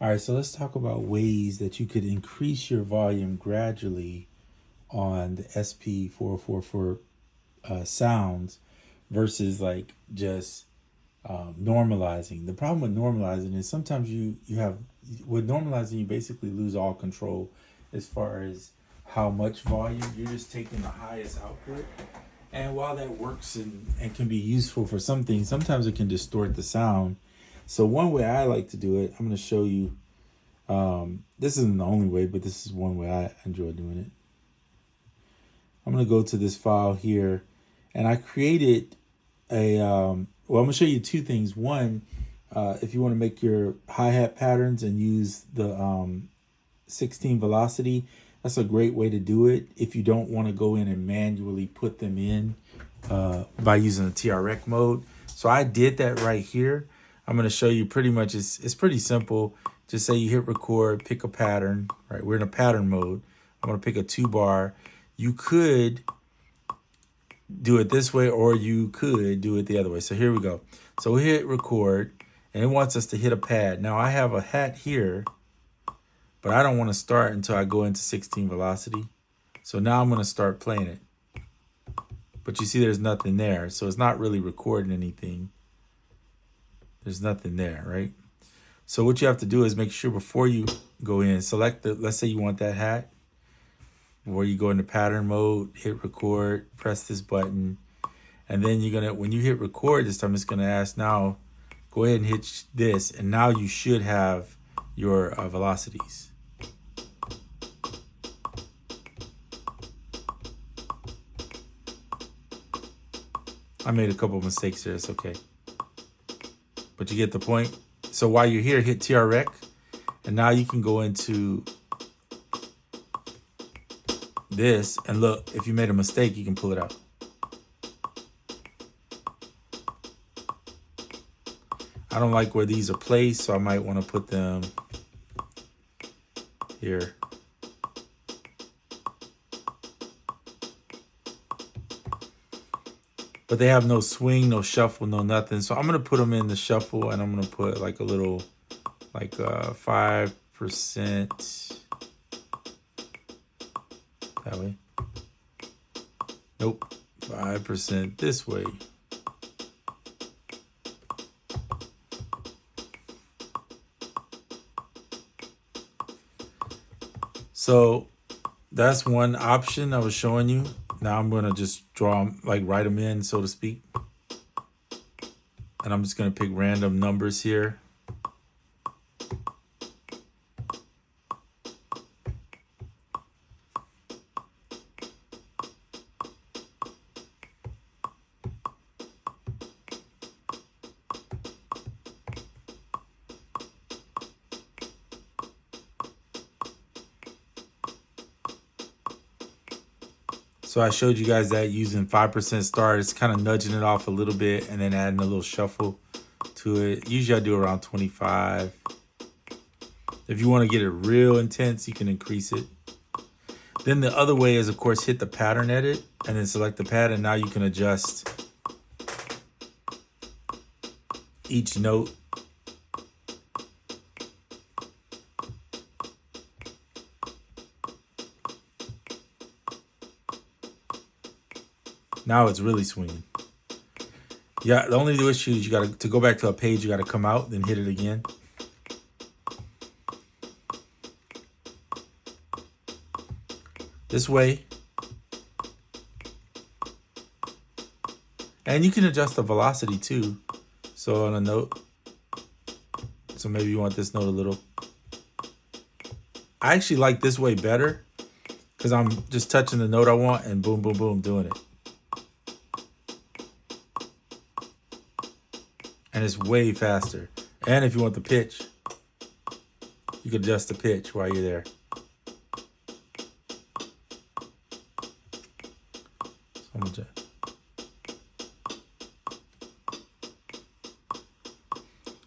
All right, so let's talk about ways that you could increase your volume gradually on the SP404 for sounds versus like just normalizing. The problem with normalizing is sometimes you have with normalizing you basically lose all control as far as how much volume. You're just taking the highest output. And while that works and can be useful for some things, sometimes it can distort the sound. So one way I like to do it, I'm going to show you. This isn't the only way, but this is one way I enjoy doing it. I'm going to go to this file here, and I created well, I'm going to show you two things. One, if you want to make your hi-hat patterns and use the 16 velocity, that's a great way to do it if you don't want to go in and manually put them in by using the TRX mode. So I did that right here. I'm going to show you pretty much, it's pretty simple. Just say you hit record, pick a pattern, right? We're in a pattern mode. I'm going to pick a 2-bar. You could do it this way, or you could do it the other way. So here we go. So we hit record, and it wants us to hit a pad. Now I have a hat here, but I don't want to start until I go into 16 velocity. So now I'm going to start playing it. But you see there's nothing there, so it's not really recording anything. There's nothing there, right? So what you have to do is make sure before you go in, select let's say you want that hat. Before you go into pattern mode, hit record, press this button. And then when you hit record this time, it's gonna ask now, go ahead and hit this. And now you should have your velocities. I made a couple of mistakes there, it's okay. But you get the point. So while you're here, hit TRX, and now you can go into this, and look, if you made a mistake, you can pull it out. I don't like where these are placed, so I might want to put them here. But they have no swing, no shuffle, no nothing. So I'm going to put them in the shuffle, and I'm going to put like a little, like 5%. That way. Nope. 5% this way. So that's one option I was showing you. Now I'm going to just draw, like write them in, so to speak. And I'm just going to pick random numbers here. So I showed you guys that using 5% start, it's kind of nudging it off a little bit and then adding a little shuffle to it. Usually I do around 25. If you want to get it real intense, you can increase it. Then the other way is, of course, hit the pattern edit and then select the pattern. Now you can adjust each note. Now it's really swinging. Yeah, the only issue is to go back to a page, you got to come out, then hit it again. This way. And you can adjust the velocity too. So on a note. So maybe you want this note a little. I actually like this way better because I'm just touching the note I want and boom, boom, boom, doing it. And it's way faster. And if you want the pitch, you can adjust the pitch while you're there.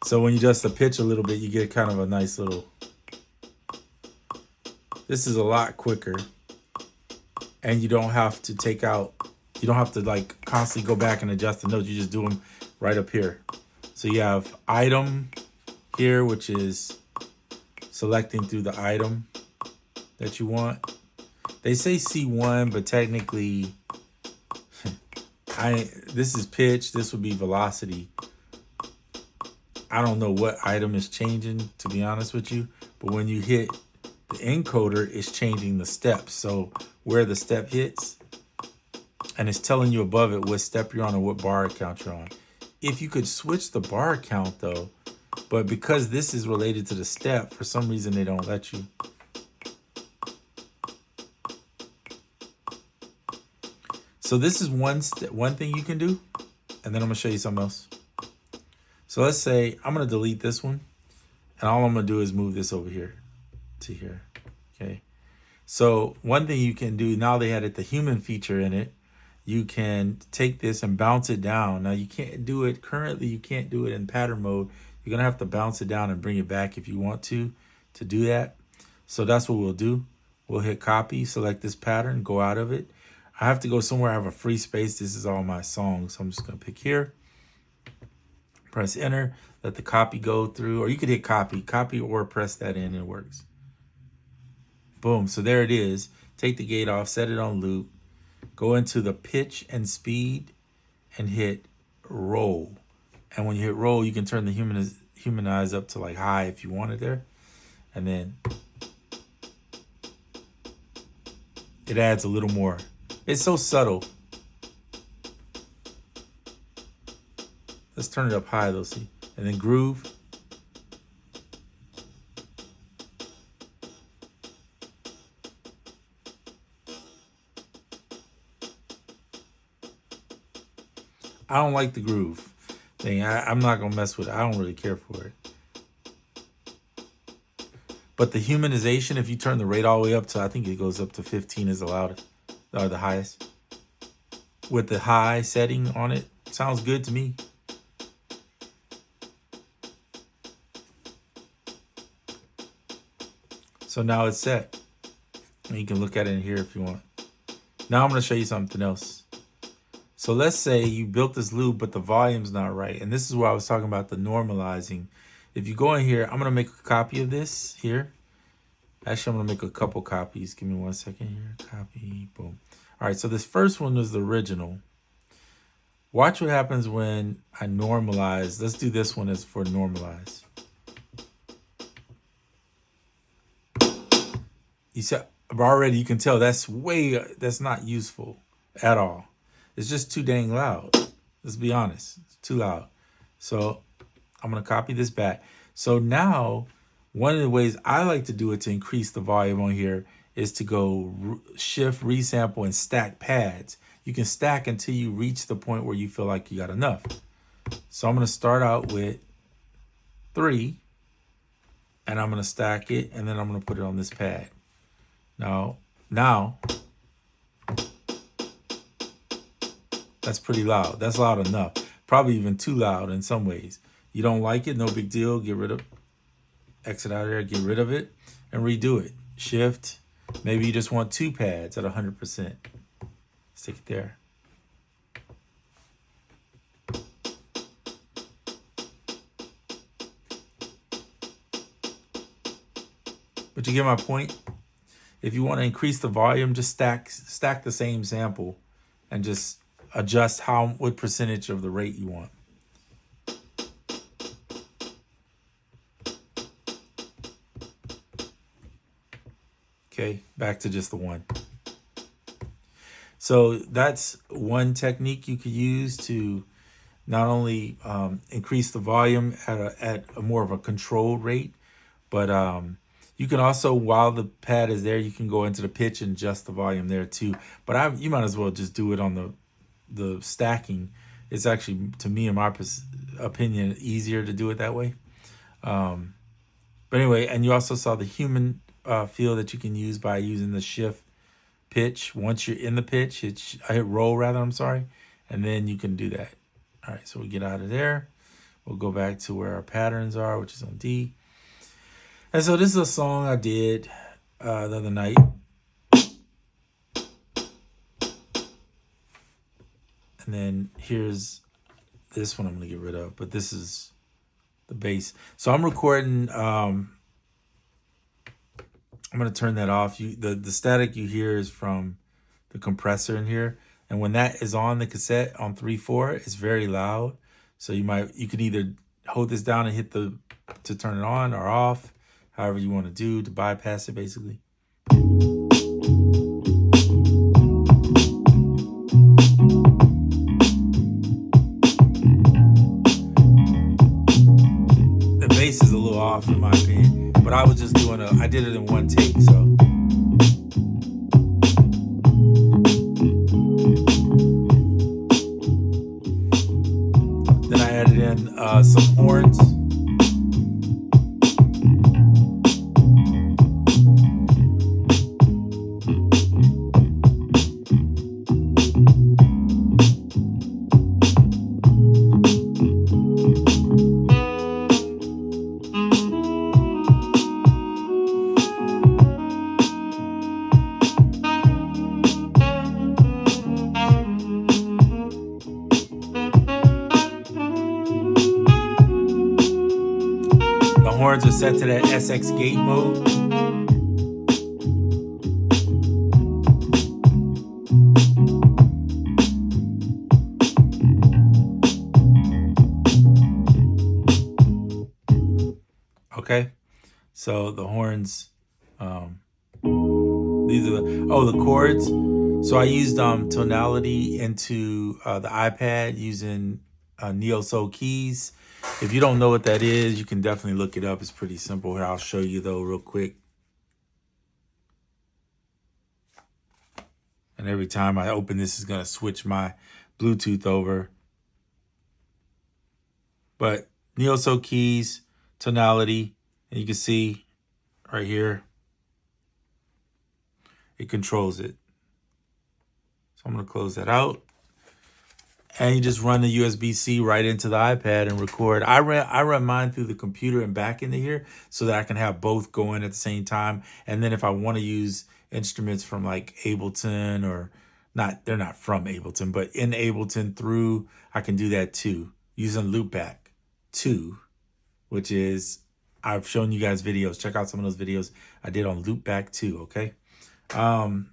So when you adjust the pitch a little bit, you get kind of a nice little. This is a lot quicker. And you don't have to you don't have to like constantly go back and adjust the notes. You just do them right up here. So you have item here, which is selecting through the item that you want. They say C1, but technically, this is pitch. This would be velocity. I don't know what item is changing, to be honest with you. But when you hit the encoder, it's changing the steps. So where the step hits, and it's telling you above it what step you're on or what bar count you're on. If you could switch the bar count though, but because this is related to the step, for some reason they don't let you. So this is one thing you can do, and then I'm gonna show you something else. So let's say I'm gonna delete this one, and all I'm gonna do is move this over here to here, okay? So one thing you can do, now they added the human feature in it, you can take this and bounce it down. Now you can't do it, currently you can't do it in pattern mode. You're gonna have to bounce it down and bring it back if you want to do that. So that's what we'll do. We'll hit copy, select this pattern, go out of it. I have to go somewhere I have a free space. This is all my songs. So I'm just gonna pick here, press enter, let the copy go through, or you could hit copy or press that in, it works. Boom, so there it is. Take the gate off, set it on loop, go into the pitch and speed and hit roll. And when you hit roll, you can turn the humanize up to like high if you want it there. And then it adds a little more. It's so subtle. Let's turn it up high though, see? And then groove. I don't like the groove thing. I'm not gonna mess with it. I don't really care for it. But the humanization, if you turn the rate all the way up to, I think it goes up to 15 is allowed, or the highest. With the high setting on it, sounds good to me. So now it's set. And you can look at it in here if you want. Now I'm gonna show you something else. So let's say you built this loop, but the volume's not right. And this is where I was talking about the normalizing. If you go in here, I'm gonna make a copy of this here. Actually, I'm gonna make a couple copies. Give me 1 second here, copy, boom. All right, so this first one was the original. Watch what happens when I normalize. Let's do this one as for normalize. You see, already you can tell that's not useful at all. It's just too dang loud. Let's be honest, it's too loud. So I'm gonna copy this back. So now, one of the ways I like to do it to increase the volume on here is to go shift, resample, and stack pads. You can stack until you reach the point where you feel like you got enough. So I'm gonna start out with 3, and I'm gonna stack it, and then I'm gonna put it on this pad. Now, that's pretty loud. That's loud enough. Probably even too loud in some ways. You don't like it, no big deal. Get rid of, exit out of there, get rid of it, and redo it. Shift. Maybe you just want 2 pads at 100%. Stick it there. But you get my point? If you want to increase the volume, just stack the same sample and just adjust what percentage of the rate you want. Okay, back to just the one. So that's one technique you could use to not only increase the volume at a more of a controlled rate, but you can also, while the pad is there, you can go into the pitch and adjust the volume there too. But you might as well just do it on the stacking. It's actually, to me, in my opinion, easier to do it that way. But anyway, and you also saw the human feel that you can use by using the shift pitch. Once you're in the pitch, I hit roll rather, I'm sorry, and then you can do that. All right, so we get out of there. We'll go back to where our patterns are, which is on D. And so this is a song I did the other night. And then here's this one I'm gonna get rid of, but this is the bass. So I'm recording I'm going to turn that off. The static you hear is from the compressor in here. And when that is on the cassette on 3/4, it's very loud. So you could either hold this down and hit to turn it on or off, however you want to do to bypass it basically. The bass is a little off in my opinion, but I was just doing I did it in one take, so. Then I added in some horns. Horns are set to that SX gate mode. Okay, so the horns, these are the chords. So I used tonality into the iPad using Neo Soul keys. If you don't know what that is, you can definitely look it up. It's pretty simple. Here, I'll show you though real quick. And every time I open this, is going to switch my Bluetooth over. But Neo Soul keys, tonality, and you can see right here, it controls it. So I'm going to close that out. And you just run the USB-C right into the iPad and record. I run mine through the computer and back into here so that I can have both going at the same time. And then if I want to use instruments from like Ableton or they're not from Ableton, but in Ableton through, I can do that too using Loopback 2, which is, I've shown you guys videos. Check out some of those videos I did on Loopback 2, okay? All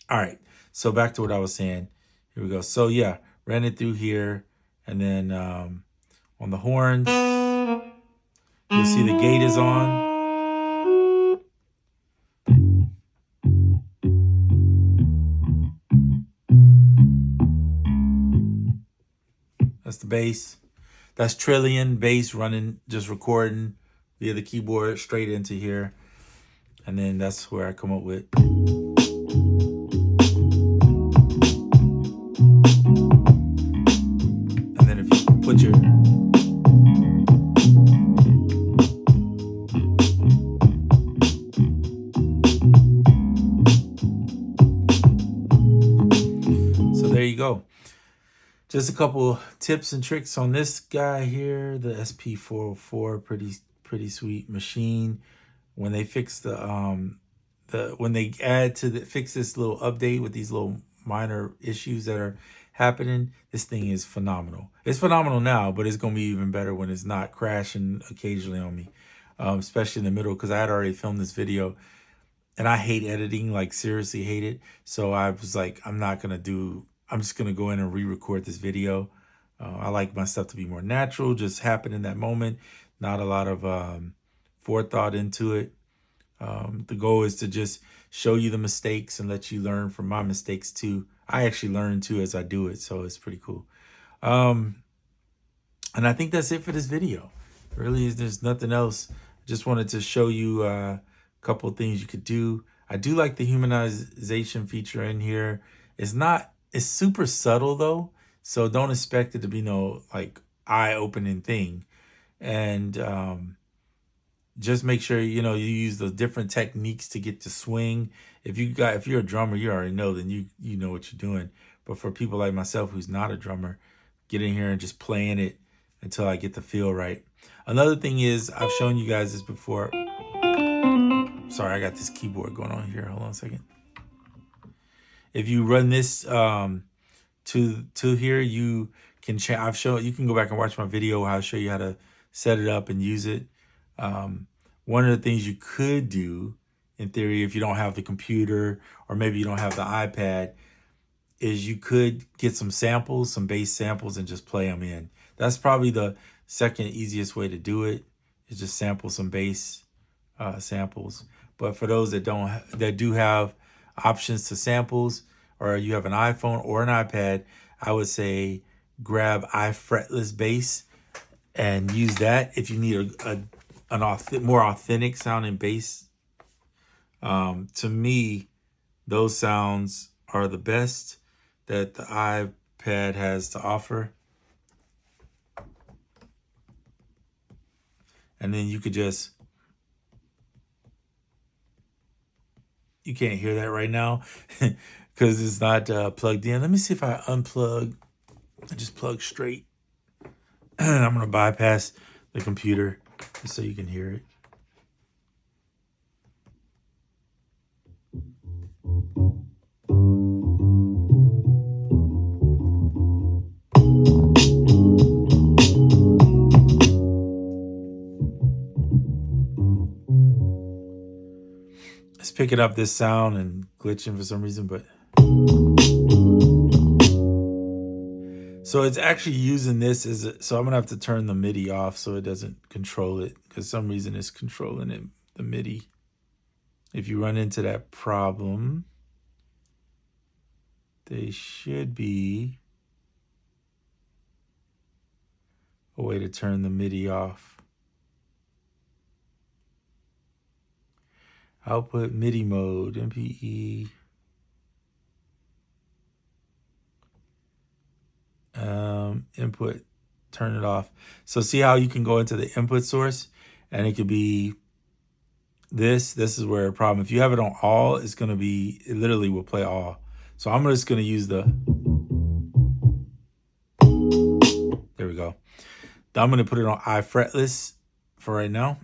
right, so back to what I was saying. Here we go. So yeah, ran it through here, and then on the horns, you'll see the gate is on. That's the bass. That's Trillion bass running, just recording via the keyboard straight into here. And then that's where I come up with. And then if you put your there you go. Just a couple tips and tricks on this guy here, the SP404, pretty sweet machine. When they fix fix this little update with these little minor issues that are happening, this thing is phenomenal. It's phenomenal now, but it's gonna be even better when it's not crashing occasionally on me, especially in the middle, because I had already filmed this video. And I hate editing, like seriously hate it. So I was like, I'm just going to go in and re-record this video. I like my stuff to be more natural, just happen in that moment. Not a lot of forethought into it. The goal is to just show you the mistakes and let you learn from my mistakes too. I actually learn too as I do it, so it's pretty cool. And I think that's it for this video. Really, there's nothing else. I just wanted to show you a couple of things you could do. I do like the humanization feature in here. It's super subtle though, so don't expect it to be no like eye-opening thing. And just make sure you use the different techniques to get to swing. If you're a drummer, you already know, then you know what you're doing. But for people like myself who's not a drummer, get in here and just playing it until I get the feel right. Another thing is, I've shown you guys this before. Sorry, I got this keyboard going on here. Hold on a second. If you run this to here, you can you can go back and watch my video how I show you how to set it up and use it. One of the things you could do in theory, if you don't have the computer or maybe you don't have the iPad, is you could get some samples, some bass samples, and just play them in. That's probably the second easiest way to do it, is just sample some bass samples. But for those that do have options to samples, or you have an iPhone or an iPad, I would say grab iFretless bass and use that if you need more authentic sounding bass. To me, those sounds are the best that the iPad has to offer. And then you could just, you can't hear that right now because it's not plugged in. Let me see if I unplug. I just plug straight. I'm going to bypass the computer just so you can hear it. It's picking up this sound and glitching for some reason, but so it's actually using this as so I'm gonna have to turn the MIDI off so it doesn't control it, because some reason it's controlling it, the MIDI. If you run into that problem, there should be a way to turn the MIDI off. Output MIDI mode, Mkii. Input, turn it off. So see how you can go into the input source and it could be this. This is where a problem. If you have it on all, it's going to be, it literally will play all. So I'm just going to use the, there we go. I'm going to put it on iFretless for right now.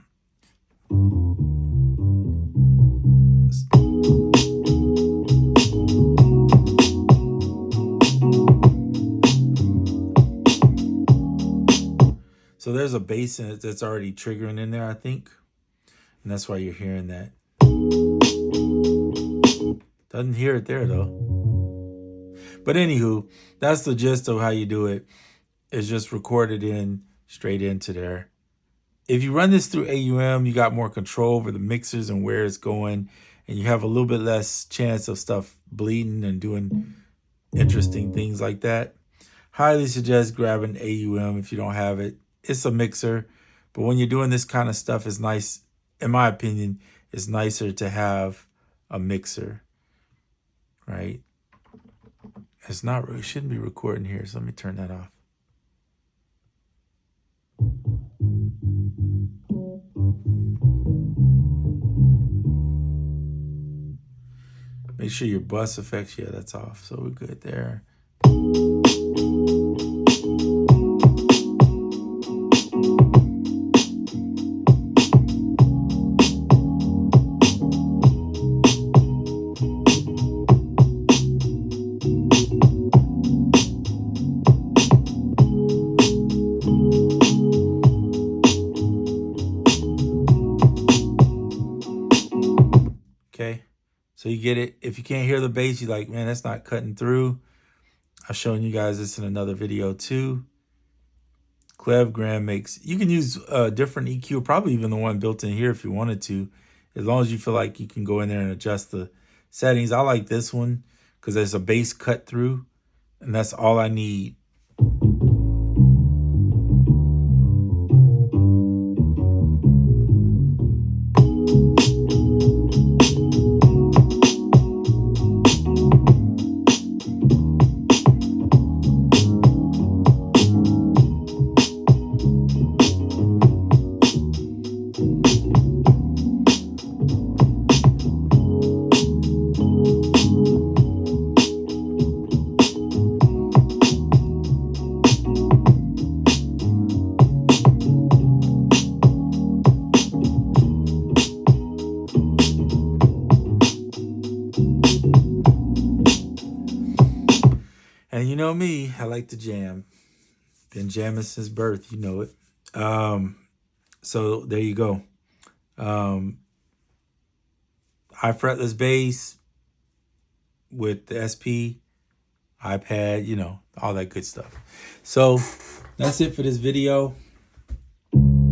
So there's a bass in it that's already triggering in there, I think. And that's why you're hearing that. Doesn't hear it there though. But anywho, that's the gist of how you do it. It's just recorded in straight into there. If you run this through AUM, you got more control over the mixers and where it's going. And you have a little bit less chance of stuff bleeding and doing interesting things like that. Highly suggest grabbing AUM if you don't have it. It's a mixer, but when you're doing this kind of stuff, it's nice, in my opinion, it's nicer to have a mixer, right? It's not, it shouldn't be recording here, so let me turn that off. Make sure your bus effects, yeah, that's off, so we're good there. Okay, so you get it. If you can't hear the bass, you're like, man, that's not cutting through. I've shown you guys this in another video too. Clevgram makes, you can use a different EQ, probably even the one built in here if you wanted to, as long as you feel like you can go in there and adjust the settings. I like this one because there's a bass cut through, and that's all I need. And you know me, I like to jam. Been jamming since birth, you know it. So there you go. high fretless bass with the SP, iPad, you know, all that good stuff. So that's it for this video.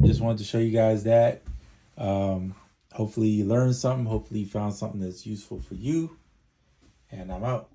Just wanted to show you guys that. Hopefully you learned something. Hopefully you found something that's useful for you. And I'm out.